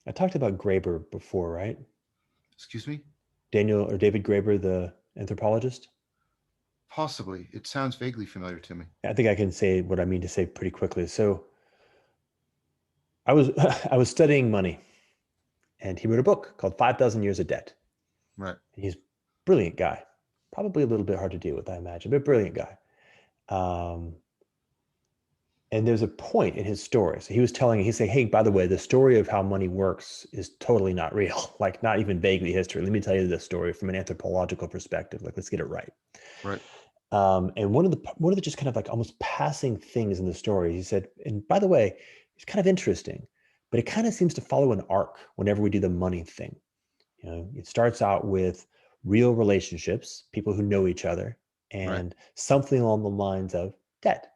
I talked about Graeber before, right? Excuse me? Daniel or David Graeber, the anthropologist. Possibly. It sounds vaguely familiar to me. I think I can say what I mean to say pretty quickly. So I was I was studying money, and he wrote a book called 5,000 Years of Debt. Right. And he's a brilliant guy, probably a little bit hard to deal with, I imagine, but brilliant guy. Um, and there's a point in his story. So he was telling, he's saying, hey, by the way, the story of how money works is totally not real, like not even vaguely history. Let me tell you this story from an anthropological perspective. Like, let's get it right. Right. And one of the just kind of like almost passing things in the story, he said, and by the way, it's kind of interesting, but it kind of seems to follow an arc whenever we do the money thing. You know, it starts out with real relationships, people who know each other, Right. and something along the lines of debt,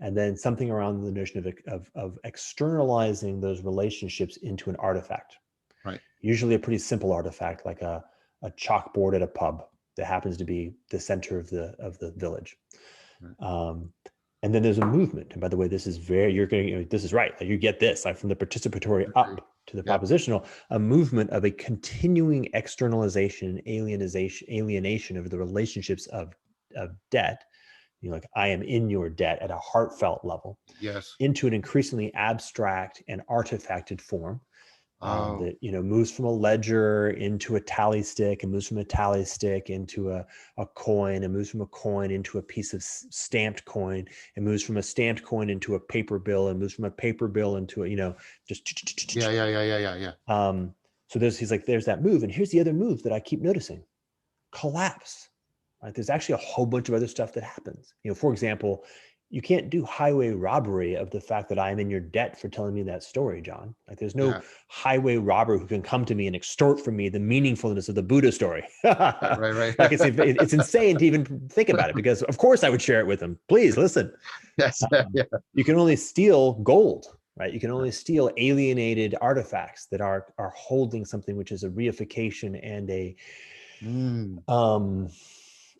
and then something around the notion of externalizing those relationships into an artifact, Right. usually a pretty simple artifact like a chalkboard at a pub that happens to be the center of the village. Right. Um, and then there's a movement. And by the way, this is very, you're going, this is right. Like you get this, like from the participatory Agree. up to the Yep. propositional, a movement of a continuing externalization, alienation of the relationships of debt, like I am in your debt at a heartfelt level, Yes. into an increasingly abstract and artifacted form Oh, that moves from a ledger into a tally stick, and moves from a tally stick into a coin, and moves from a coin into a piece of stamped coin, and moves from a stamped coin into a paper bill, and moves from a paper bill into a yeah, just yeah, yeah, yeah, yeah, yeah. so he's like, there's that move, and here's the other move that I keep noticing: collapse. Right? There's actually a whole bunch of other stuff that happens. For example, you can't do highway robbery of the fact that I'm in your debt for telling me that story, John. Like there's no Yeah. highway robber who can come to me and extort from me the meaningfulness of the Buddha story. Right, Like right. it's insane to even think about it, because of course I would share it with them. Please listen. Yes. Yeah, Um, yeah. you can only steal gold, right? You can only steal alienated artifacts that are holding something which is a reification Mm, um,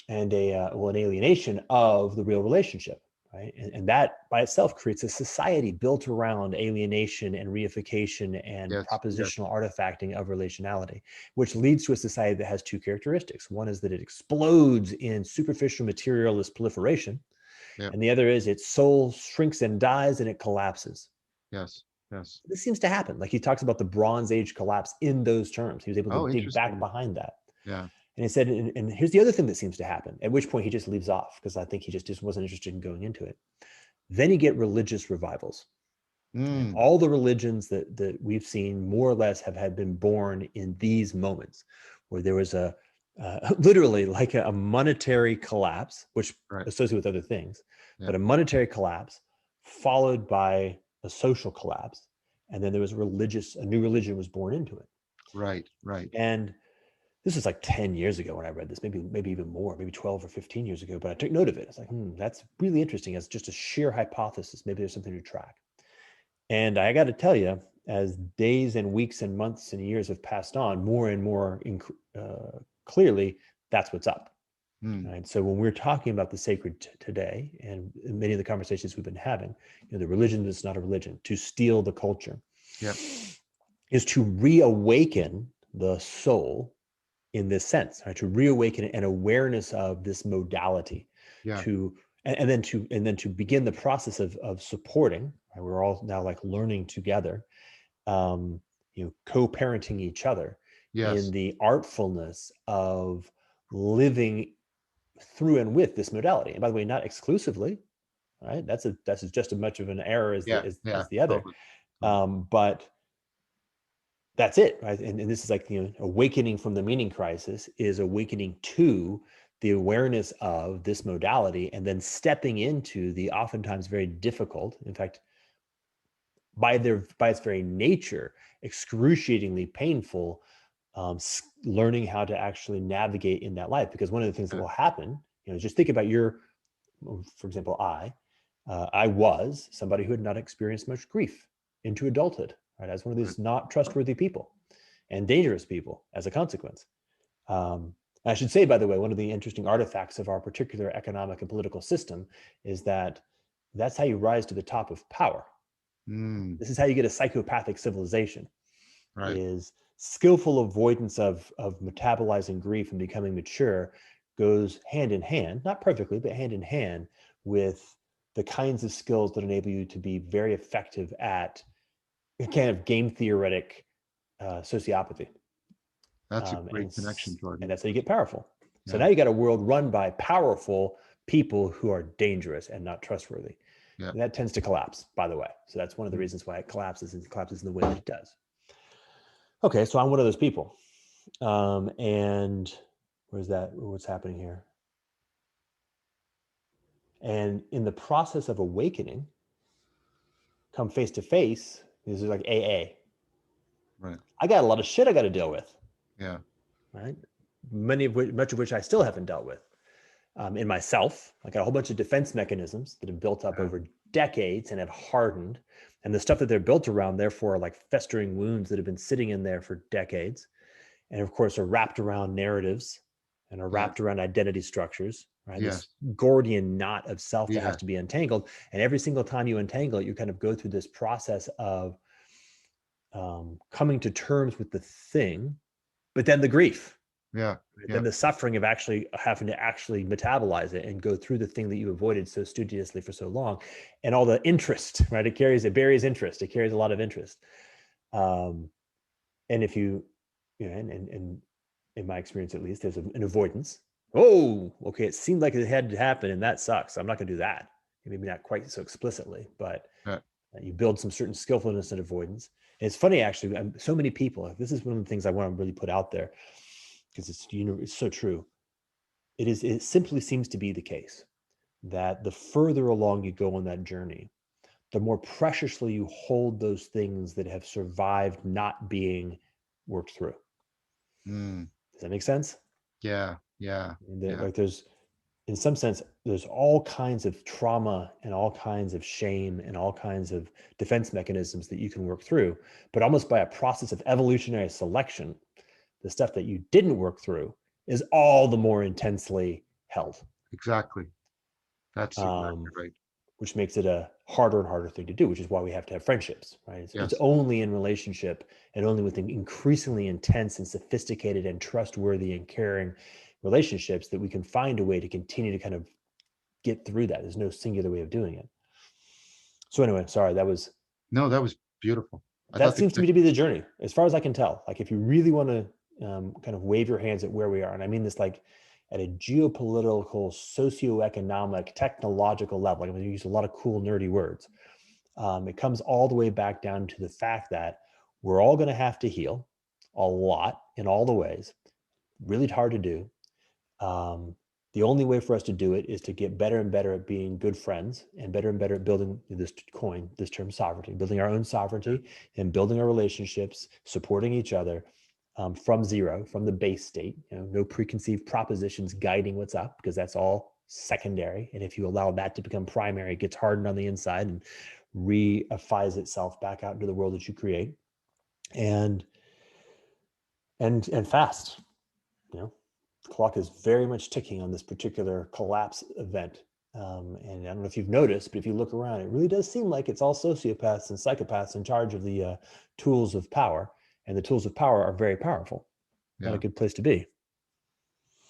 and an alienation of the real relationship, right? And that by itself creates a society built around alienation and reification and yes. Yes. propositional artifacting of relationality, which leads to a society that has two characteristics. One is that it explodes in superficial materialist proliferation, Yep. and the other is its soul shrinks and dies and it collapses. Yes. Yes. This seems to happen. Like he talks about the Bronze Age collapse in those terms. He was able to Oh, dig back interesting. behind that. Yeah. And he said, and here's the other thing that seems to happen, at which point he just leaves off because I think he just wasn't interested in going into it. Then you get religious revivals. And Mm, all the religions that we've seen more or less have had been born in these moments where there was a literally like a monetary collapse, which right. associated with other things, Yeah. but a monetary collapse followed by a social collapse. And then there was a new religion was born into it. Right. Right. And this was like 10 years ago when I read this, maybe even more, maybe 12 or 15 years ago, but I took note of it. It's like, that's really interesting as just a sheer hypothesis. Maybe there's something to track. And I got to tell you, as days and weeks and months and years have passed on, more and more clearly, that's what's up. Mm, Right? So when we're talking about the sacred today, and in many of the conversations we've been having, the religion that's not a religion, to steal the culture, yep. is to reawaken the soul in this sense, right? To reawaken an awareness of this modality, Yeah. to and then to begin the process of supporting. Right? We're all now like learning together, co-parenting each other in Yes. the artfulness of living through and with this modality. And by the way, not exclusively, right? That's just as much of an error as Yeah. Yeah. as the other, Totally. Totally. but that's it, right? And this is like, awakening from the meaning crisis is awakening to the awareness of this modality, and then stepping into the oftentimes very difficult, in fact, by its very nature, excruciatingly painful, learning how to actually navigate in that life. Because one of the things that Yeah. will happen, just think about for example, I was somebody who had not experienced much grief into adulthood, right? As one of Right. these not trustworthy people and dangerous people as a consequence. I should say, by the way, one of the interesting artifacts of our particular economic and political system is that that's how you rise to the top of power. Mm, This is how you get a psychopathic civilization. Right. is skillful avoidance of metabolizing grief and becoming mature goes hand in hand, not perfectly, but hand in hand with the kinds of skills that enable you to be very effective at kind of game theoretic sociopathy. That's a Um, and, great connection, and Jordan. that's how you get powerful. So Yeah. now you got a world run by powerful people who are dangerous and not trustworthy. Yeah. And that tends to collapse, by the way. So that's one of the Mm. reasons why it collapses and collapses in the way that it does. Okay, so I'm one of those people. And where's that? What's happening here? And in the process of awakening, come face to face, this is like AA. Right. I got a lot of shit I got to deal with, Yeah. right? Much of which I still haven't dealt with in myself. I got a whole bunch of defense mechanisms that have built up Yeah. over decades and have hardened. And the stuff that they're built around, therefore, are like festering wounds that have been sitting in there for decades. And of course, are wrapped around narratives and are Yes. wrapped around identity structures, right? This Yes. Gordian knot of self that has Yes. to be untangled. And every single time you untangle it, you kind of go through this process of coming to terms with the thing, but then the grief, Yeah. right? Yeah. Then the suffering of actually having to actually metabolize it and go through the thing that you avoided so studiously for so long, and all the interest, right? It buries interest. It carries a lot of interest. Um, and if you, and in my experience at least, there's an avoidance. Oh, okay, it seemed like it had to happen, and that sucks. I'm not going to do that. Maybe not quite so explicitly, but Yeah. you build some certain skillfulness and avoidance. And it's funny, actually, so many people, this is one of the things I want to really put out there because it's so true. It simply seems to be the case that the further along you go on that journey, the more preciously you hold those things that have survived not being worked through. Mm. Does that make sense? Yeah. Yeah. Yeah. Like there's, in some sense, there's all kinds of trauma and all kinds of shame and all kinds of defense mechanisms that you can work through, but almost by a process of evolutionary selection, the stuff that you didn't work through is all the more intensely held, Exactly. That's exactly um, right. which makes it a harder and harder thing to do, which is why we have to have friendships, right? It's Yes. only in relationship and only with increasingly intense and sophisticated and trustworthy and caring relationships that we can find a way to continue to kind of get through that. There's no singular way of doing it. So anyway, sorry, No, that was beautiful. I that thought the seems to me to connection. be the journey, as far as I can tell. Like if you really want to kind of wave your hands at where we are, and I mean this like at a geopolitical, socioeconomic, technological level. Like I'm going to use a lot of cool, nerdy words. It comes all the way back down to the fact that we're all going to have to heal a lot in all the ways. Really hard to do. Um, the only way for us to do it is to get better and better at being good friends and better at building this term sovereignty, building our own sovereignty and building our relationships, supporting each other from zero, from the base state. No preconceived propositions guiding what's up because that's all secondary. And if you allow that to become primary, it gets hardened on the inside and reifies itself back out into the world that you create. And fast. You know, the clock is very much ticking on this particular collapse event. And I don't know if you've noticed, but if you look around, it really does seem like it's all sociopaths and psychopaths in charge of the tools of power. And the tools of power are very powerful. Not a Yeah. good place to be.